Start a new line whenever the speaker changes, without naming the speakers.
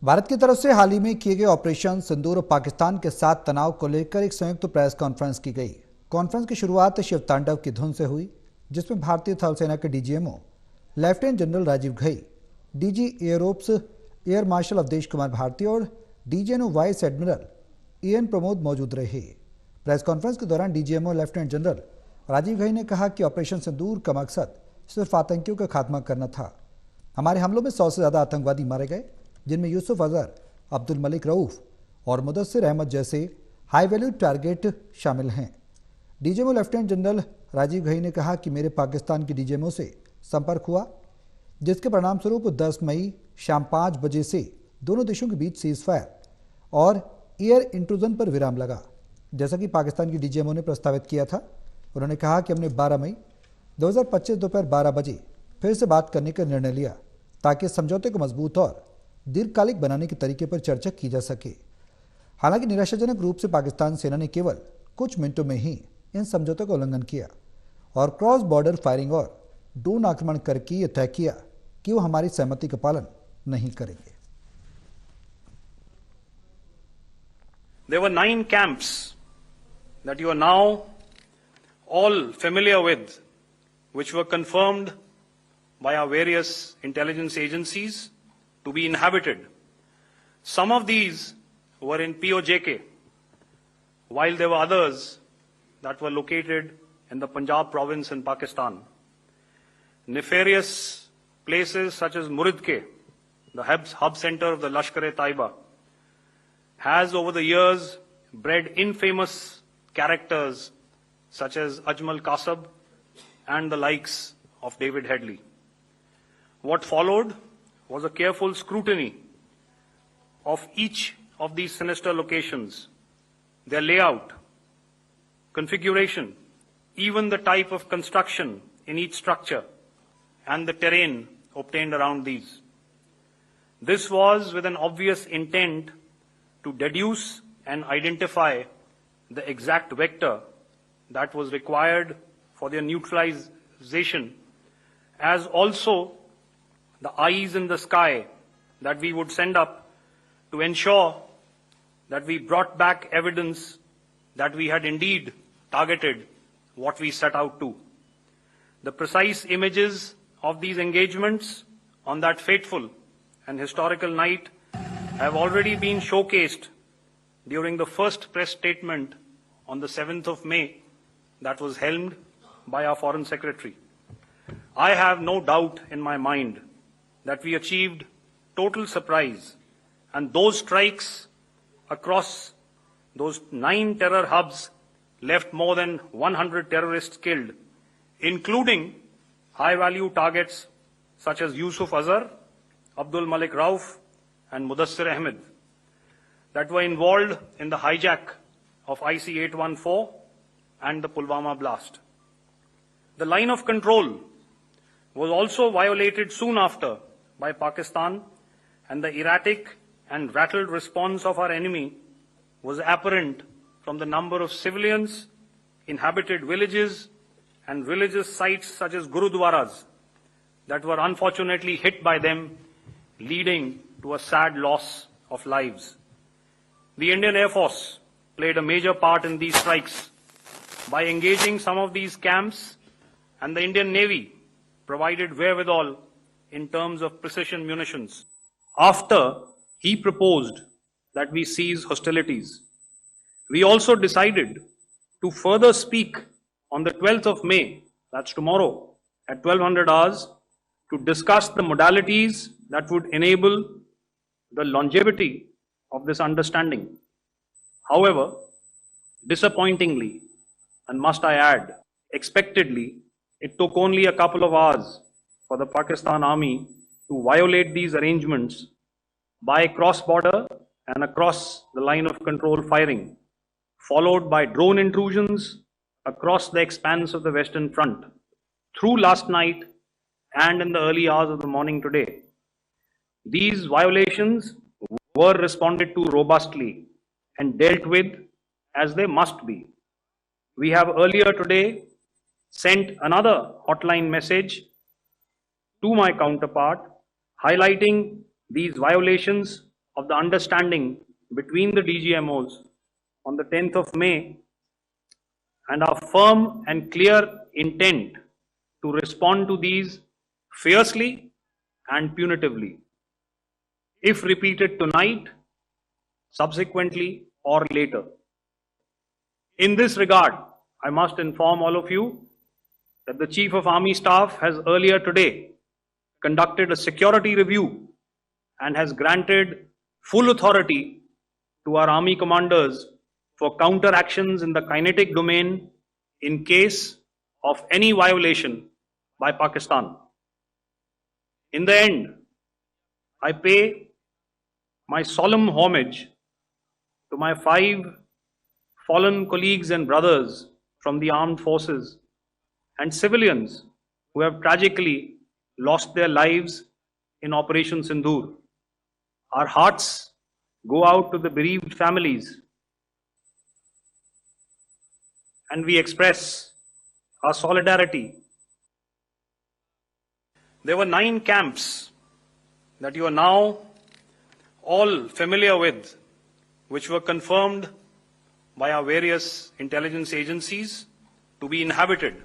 भारत की तरफ से हाल ही में किए गए ऑपरेशन सिंदूर और पाकिस्तान के साथ तनाव को लेकर एक संयुक्त प्रेस कॉन्फ्रेंस की गई। कॉन्फ्रेंस की शुरुआत शिव तांडव की धुन से हुई, जिसमें भारतीय थल सेना के DGMO lieutenant general Rajiv Ghai, DG air ops air marshal Awadhesh Kumar Bharti और DGNO vice admiral N Pramod मौजूद रहे। प्रेस कॉन्फ्रेंस के दौरान DGMO lieutenant general Rajiv Ghai ने कहा कि ऑपरेशन सिंदूर का मकसद सिर्फ आतंकियों का खात्मा करना था। हमारे हमलों में 100 से ज्यादा आतंकवादी मारे गए, जिनमें यूसुफ अजहर, अब्दुल मलिक रऊफ और मुदस्सिर अहमद जैसे हाई वैल्यू टारगेट शामिल हैं। DGMO lieutenant general Rajiv Ghai ने कहा कि मेरे पाकिस्तान के डीजीएमओ से संपर्क हुआ, जिसके परिणाम स्वरूप 10 मई शाम 5 बजे से दोनों देशों के बीच सीज फायर और एयर इंट्रूजन पर विराम लगा, जैसा कि पाकिस्तान की डीजीएमओ ने प्रस्तावित किया था। उन्होंने कहा कि हमने 12 मई 2025 दोपहर 12 बजे फिर से बात करने का निर्णय लिया, ताकि समझौते को मजबूत और दीर्घकालिक बनाने के तरीके पर चर्चा की जा सके। हालांकि निराशाजनक रूप से पाकिस्तान सेना ने केवल कुछ मिनटों में ही इन समझौतों का उल्लंघन किया और क्रॉस बॉर्डर फायरिंग और ड्रोन आक्रमण करके यह तय किया कि वो हमारी सहमति का पालन नहीं करेंगे।
There were 9 camps that you are now all familiar with, which were confirmed by our various intelligence agencies to be inhabited. Some of these were in POJK, while there were others that were located in the Punjab province in Pakistan. Nefarious places such as Muridke, the hub center of the Lashkar-e-Taiba, has over the years bred infamous characters such as Ajmal Kasab and the likes of David Headley. What followed was a careful scrutiny of each of these sinister locations, their layout, configuration, even the type of construction in each structure, and the terrain obtained around these. This was with an obvious intent to deduce and identify the exact vector that was required for their neutralization, as also the eyes in the sky that we would send up to ensure that we brought back evidence that we had indeed targeted what we set out to. The precise images of these engagements on that fateful and historical night have already been showcased during the first press statement on the 7th of May that was helmed by our Foreign Secretary. I have no doubt in my mind that we achieved total surprise, and those strikes across those 9 terror hubs left more than 100 terrorists killed, including high-value targets such as Yusuf Azhar, Abdul Malik Rauf, and Mudassir Ahmed, that were involved in the hijack of IC-814 and the Pulwama blast. The line of control was also violated soon after by Pakistan, and the erratic and rattled response of our enemy was apparent from the number of civilians, inhabited villages, and religious sites such as Gurudwaras that were unfortunately hit by them, leading to a sad loss of lives. The Indian Air Force played a major part in these strikes by engaging some of these camps, and the Indian Navy provided wherewithal in terms of precision munitions. After he proposed that we cease hostilities, we also decided to further speak on the 12th of May, that's tomorrow, at 1200 hours, to discuss the modalities that would enable the longevity of this understanding. However, disappointingly, and must I add, expectedly, it took only a couple of hours for the Pakistan Army to violate these arrangements by cross-border and across the line of control firing, followed by drone intrusions across the expanse of the Western Front, through last night and in the early hours of the morning today. These violations were responded to robustly and dealt with as they must be. We have earlier today sent another hotline message to my counterpart highlighting these violations of the understanding between the DGMOs on the 10th of May and our firm and clear intent to respond to these fiercely and punitively, if repeated tonight, subsequently, or later. In this regard, I must inform all of you that the Chief of Army Staff has earlier today conducted a security review and has granted full authority to our Army commanders for counter actions in the kinetic domain in case of any violation by Pakistan. In the end, I pay my solemn homage to my 5 fallen colleagues and brothers from the armed forces and civilians who have tragically lost their lives in Operation Sindoor. Our hearts go out to the bereaved families, and we express our solidarity. There were 9 camps that you are now all familiar with, which were confirmed by our various intelligence agencies to be inhabited